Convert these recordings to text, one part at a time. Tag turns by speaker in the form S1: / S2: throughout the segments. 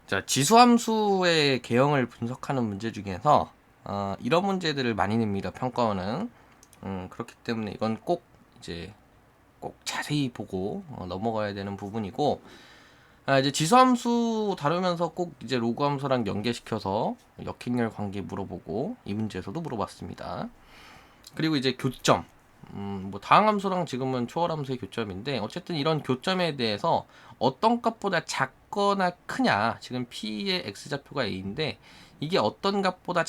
S1: 자, 지수함수의 개형을 분석하는 문제 중에서 이런 문제들을 많이 냅니다. 평가원은. 그렇기 때문에 이건 꼭 이제 꼭 자세히 보고 넘어가야 되는 부분이고, 이제 지수함수 다루면서 꼭 이제 로그함수랑 연계시켜서 역행렬 관계 물어보고 이 문제에서도 물어봤습니다. 그리고 이제 교점. 뭐 다항함수랑 지금은 초월함수의 교점인데, 어쨌든 이런 교점에 대해서 어떤 값보다 작거나 크냐, 지금 P의 X좌표가 A인데 이게 어떤 값보다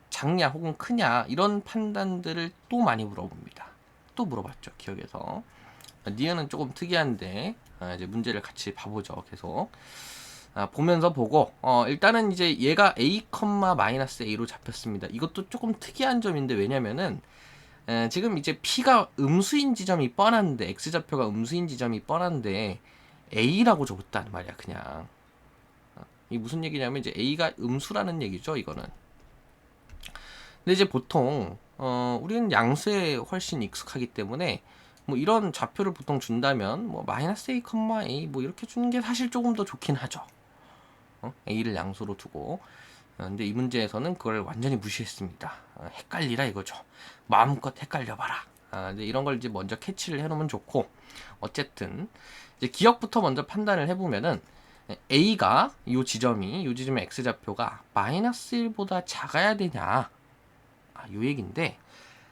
S1: 작냐 혹은 크냐, 이런 판단들을 또 많이 물어봅니다. 또 물어봤죠, 기억에서. 니은은 조금 특이한데 이제 문제를 같이 봐보죠. 계속 보면서 보고, 일단은 이제 얘가 A, A로 잡혔습니다. 이것도 조금 특이한 점인데, 왜냐면은 지금 이제 P가 음수인 지점이 뻔한데, X좌표가 음수인 지점이 뻔한데 A라고 적었단 말이야, 그냥. 이 무슨 얘기냐면 이제 A가 음수라는 얘기죠, 이거는. 근데 이제 보통 우리는 양수에 훨씬 익숙하기 때문에 뭐 이런 좌표를 보통 준다면 뭐 마이너스 A, A 뭐 이렇게 주는 게 사실 조금 더 좋긴 하죠. A를 양수로 두고. 근데 이 문제에서는 그걸 완전히 무시했습니다. 헷갈리라 이거죠. 마음껏 헷갈려봐라. 이제 이런 걸 이제 먼저 캐치를 해놓으면 좋고, 어쨌든 이제 기억부터 먼저 판단을 해보면은 A가 이 지점의 X좌표가 마이너스 1보다 작아야 되냐, 요 얘기인데,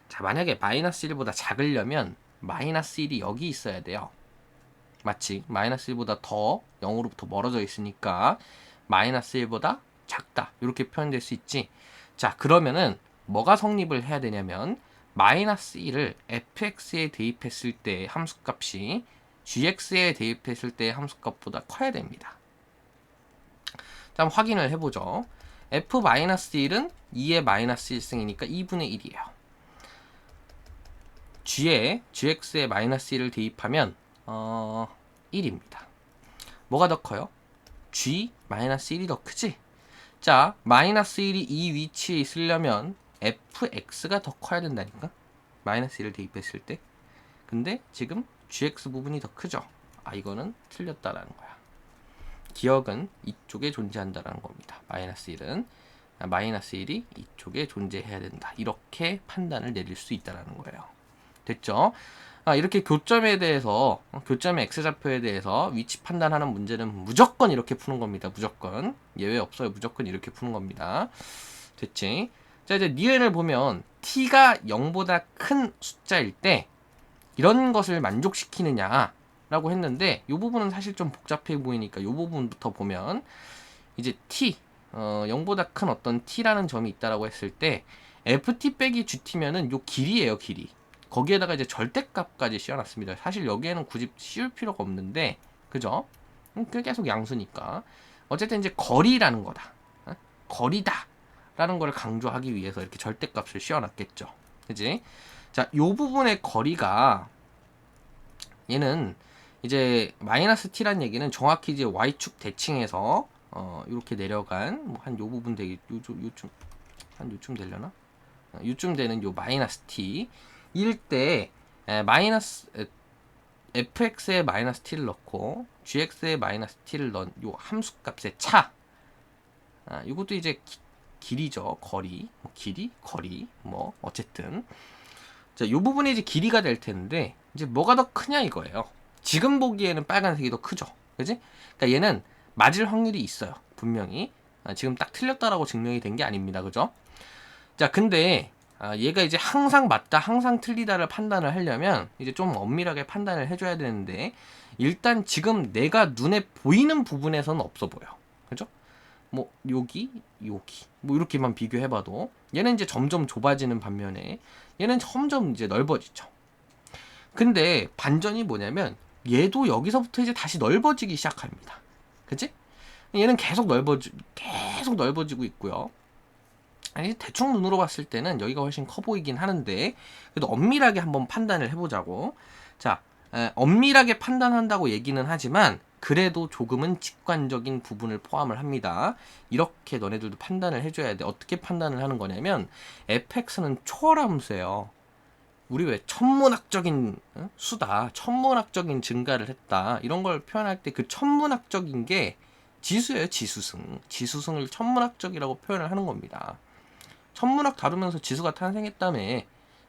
S1: 자, 만약에 마이너스 1보다 작으려면 마이너스 1이 여기 있어야 돼요. 마치 마이너스 1보다 더 0으로부터 멀어져 있으니까 마이너스 1보다 작다, 이렇게 표현될 수 있지. 자, 그러면은 뭐가 성립을 해야 되냐면 마이너스 1을 fx에 대입했을 때 함수값이 gx에 대입했을 때 함수값보다 커야 됩니다. 자, 한번 확인을 해보죠. f-1은 2의 마이너스 1승이니까 2분의 1이에요. gx에 마이너스 1을 대입하면 1입니다. 뭐가 더 커요? g-1이 더 크지? 자, 마이너스 1이 이 위치에 있으려면 fx가 더 커야 된다니까? 마이너스 1을 대입했을 때. 근데 지금 gx 부분이 더 크죠? 이거는 틀렸다라는 거야. 기억은 이쪽에 존재한다라는 겁니다. 마이너스 1은 마이너스 1이 이쪽에 존재해야 된다, 이렇게 판단을 내릴 수 있다라는 거예요. 됐죠? 이렇게 교점에 대해서, 교점의 X좌표에 대해서 위치 판단하는 문제는 무조건 이렇게 푸는 겁니다. 무조건. 예외 없어요. 무조건 이렇게 푸는 겁니다. 됐지? 자, 이제 니은을 보면 t가 0보다 큰 숫자일 때 이런 것을 만족시키느냐 라고 했는데, 이 부분은 사실 좀 복잡해 보이니까 이 부분부터 보면, 이제 t, 0보다 큰 어떤 t라는 점이 있다라고 했을 때 ft 빼기 gt면은 요 길이에요, 길이. 거기에다가 이제 절대값까지 씌워놨습니다. 사실 여기에는 굳이 씌울 필요가 없는데, 그죠? 그 계속 양수니까. 어쨌든 이제 거리라는 거다, 거리다 라는 걸 강조하기 위해서 이렇게 절대값을 씌워놨겠죠. 그지? 자, 요 부분의 거리가, 얘는 이제 마이너스 t란 얘기는 정확히 이제 y축 대칭에서 이렇게 내려간 뭐 한 요 부분 되게 요쯤 한 요쯤 되려나? 요쯤 되는 요 마이너스 t 일 때 마이너스 fx에 마이너스 t를 넣고 gx에 마이너스 t를 넣은 요 함수값의 차, 이것도 이제 길이죠. 거리, 뭐 길이, 거리, 뭐 어쨌든. 자, 요 부분이 이제 길이가 될 텐데, 이제 뭐가 더 크냐 이거예요. 지금 보기에는 빨간색이 더 크죠. 그지? 그러니까 얘는 맞을 확률이 있어요. 분명히. 지금 딱 틀렸다라고 증명이 된 게 아닙니다. 그죠? 자, 근데 얘가 이제 항상 맞다, 항상 틀리다를 판단을 하려면 이제 좀 엄밀하게 판단을 해줘야 되는데, 일단 지금 내가 눈에 보이는 부분에서는 없어 보여. 그죠? 뭐 여기 뭐 이렇게만 비교해봐도 얘는 이제 점점 좁아지는 반면에 얘는 점점 이제 넓어지죠. 근데 반전이 뭐냐면 얘도 여기서부터 이제 다시 넓어지기 시작합니다. 그치? 얘는 계속 넓어지고 있고요. 아니, 대충 눈으로 봤을 때는 여기가 훨씬 커 보이긴 하는데, 그래도 엄밀하게 한번 판단을 해보자고. 자, 엄밀하게 판단한다고 얘기는 하지만 그래도 조금은 직관적인 부분을 포함을 합니다. 이렇게 너네들도 판단을 해줘야 돼. 어떻게 판단을 하는 거냐면, fx는 초월함수예요. 우리 왜 천문학적인 수다, 천문학적인 증가를 했다, 이런 걸 표현할 때 그 천문학적인 게 지수예요, 지수승. 지수승을 천문학적이라고 표현을 하는 겁니다. 천문학 다루면서 지수가 탄생했다며.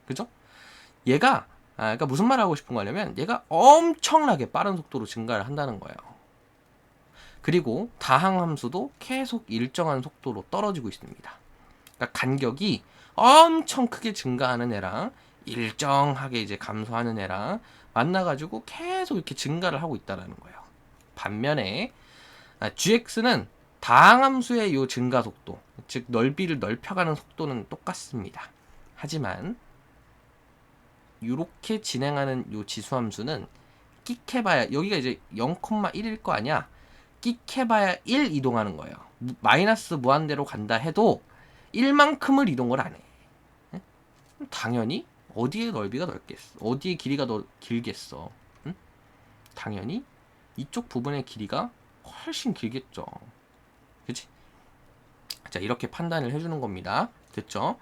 S1: 그죠? 얘가 그러니까 무슨 말 하고 싶은 거냐면 얘가 엄청나게 빠른 속도로 증가를 한다는 거예요. 그리고 다항함수도 계속 일정한 속도로 떨어지고 있습니다. 그러니까 간격이 엄청 크게 증가하는 애랑 일정하게 이제 감소하는 애랑 만나가지고 계속 이렇게 증가를 하고 있다는 거예요. 반면에 gx는 다항함수의 요 증가 속도, 즉 넓이를 넓혀가는 속도는 똑같습니다. 하지만 이렇게 진행하는 요 지수함수는 끽해봐야 여기가 이제 0,1일 거 아니야. 끽해봐야 1 이동하는 거예요. 마이너스 무한대로 간다 해도 1만큼을 이동을 안 해. 응? 당연히 어디에 넓이가 넓겠어? 어디에 길이가 더 길겠어? 응? 당연히 이쪽 부분의 길이가 훨씬 길겠죠. 그치? 자, 이렇게 판단을 해주는 겁니다. 됐죠?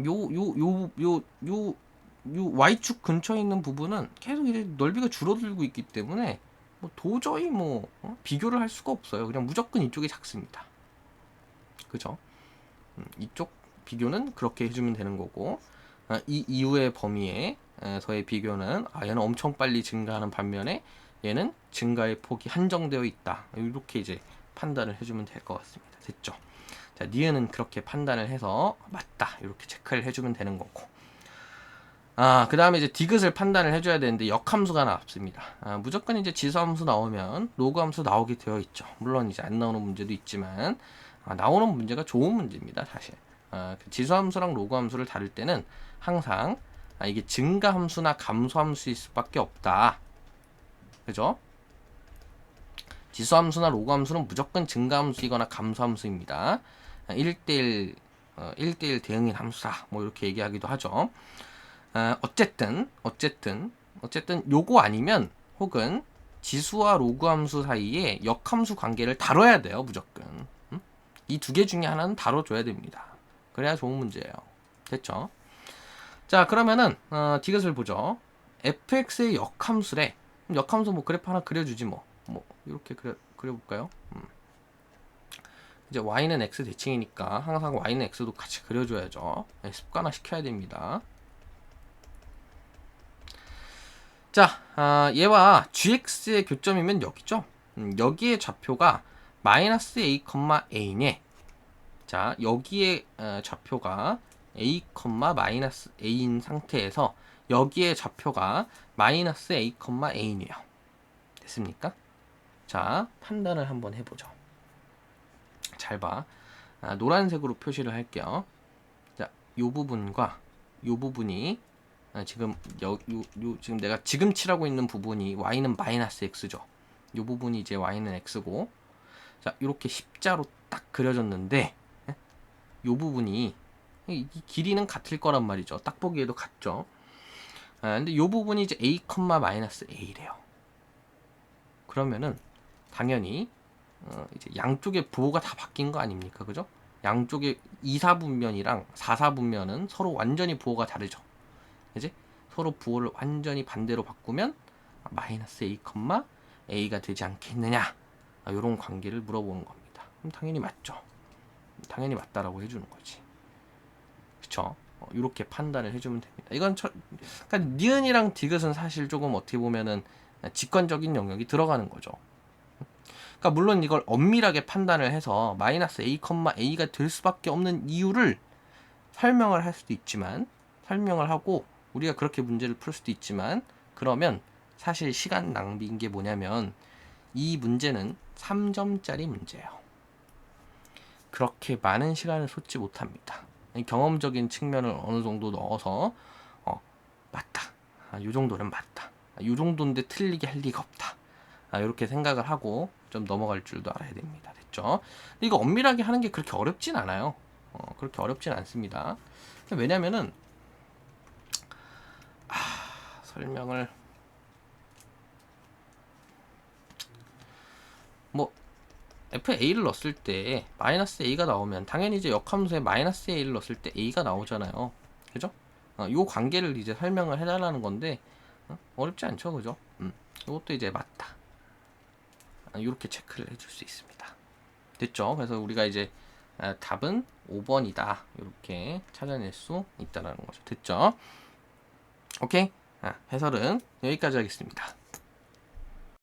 S1: 요 Y축 근처에 있는 부분은 계속 이제 넓이가 줄어들고 있기 때문에 뭐 도저히 비교를 할 수가 없어요. 그냥 무조건 이쪽이 작습니다. 그죠? 이쪽 비교는 그렇게 해주면 되는 거고, 이 이후의 범위에서의 비교는 얘는 엄청 빨리 증가하는 반면에 얘는 증가의 폭이 한정되어 있다. 이렇게 이제 판단을 해주면 될 것 같습니다. 됐죠? 자, 니은은 그렇게 판단을 해서 맞다. 이렇게 체크를 해주면 되는 거고. 그 다음에 이제 디귿을 판단을 해줘야 되는데 역함수가 나왔습니다. 무조건 이제 지수함수 나오면 로그함수 나오게 되어 있죠. 물론 이제 안 나오는 문제도 있지만 나오는 문제가 좋은 문제입니다. 사실 지수함수랑 로그함수를 다룰 때는 항상 이게 증가함수나 감소함수일 수밖에 없다. 그죠? 지수함수나 로그함수는 무조건 증가함수이거나 감소함수입니다. 1대1 대응인 함수다. 뭐 이렇게 얘기하기도 하죠. 어쨌든 요거 아니면 혹은 지수와 로그함수 사이에 역함수 관계를 다뤄야 돼요. 무조건. 이 두 개 중에 하나는 다뤄줘야 됩니다. 그래야 좋은 문제예요. 됐죠? 자, 그러면은 디귿을 보죠. fx의 역함수래. 역함수 뭐 그래프 하나 그려주지 뭐 이렇게 그려볼까요? 이제 y는 x 대칭이니까 항상 y는 x도 같이 그려줘야죠. 습관화 시켜야 됩니다. 자, 얘와 gx의 교점이면 여기죠. 여기에 좌표가 마이너스 a, a네. 자, 여기에 좌표가 a, 마이너스 a인 상태에서 여기에 좌표가 마이너스 a, a네요. 됐습니까? 자, 판단을 한번 해보죠. 잘 봐. 노란색으로 표시를 할게요. 자, 요 부분과 요 부분이 지금 지금 내가 지금 칠하고 있는 부분이 y는 마이너스 x죠. 이 부분이 이제 y는 x고, 자, 이렇게 십자로 딱 그려졌는데 이 부분이 이 길이는 같을 거란 말이죠. 딱 보기에도 같죠. 근데 이 부분이 이제 a, 마이너스 a래요. 그러면은 당연히 이제 양쪽의 부호가 다 바뀐 거 아닙니까? 그죠? 양쪽의 2사분면이랑 4사분면은 서로 완전히 부호가 다르죠. 그지? 서로 부호를 완전히 반대로 바꾸면 마이너스 a, a가 되지 않겠느냐, 이런 관계를 물어보는 겁니다. 그럼 당연히 맞죠. 당연히 맞다라고 해주는 거지. 그쵸? 이렇게 판단을 해주면 됩니다. 이건 그러니까 니은이랑 디귿은 사실 조금 어떻게 보면은 직관적인 영역이 들어가는 거죠. 그러니까 물론 이걸 엄밀하게 판단을 해서 마이너스 a, a가 될 수밖에 없는 이유를 설명을 할 수도 있지만, 설명을 하고 우리가 그렇게 문제를 풀 수도 있지만, 그러면 사실 시간 낭비인 게 뭐냐면 이 문제는 3점짜리 문제예요. 그렇게 많은 시간을 쏟지 못합니다. 경험적인 측면을 어느 정도 넣어서 맞다. 이 정도는 맞다. 이 정도인데 틀리게 할 리가 없다. 이렇게 생각을 하고 좀 넘어갈 줄도 알아야 됩니다. 됐죠? 근데 이거 엄밀하게 하는 게 그렇게 어렵진 않아요. 그렇게 어렵진 않습니다. 왜냐면은 설명을 뭐 FA를 넣었을 때 마이너스 A가 나오면 당연히 이제 역함수에 마이너스 A를 넣었을 때 A가 나오잖아요. 그죠? 요 관계를 이제 설명을 해달라는 건데 어렵지 않죠, 그죠? 이것도 이제 맞다. 이렇게 체크를 해줄 수 있습니다. 됐죠? 그래서 우리가 이제 답은 5번이다 이렇게 찾아낼 수 있다는 거죠. 됐죠? 오케이? 해설은 여기까지 하겠습니다.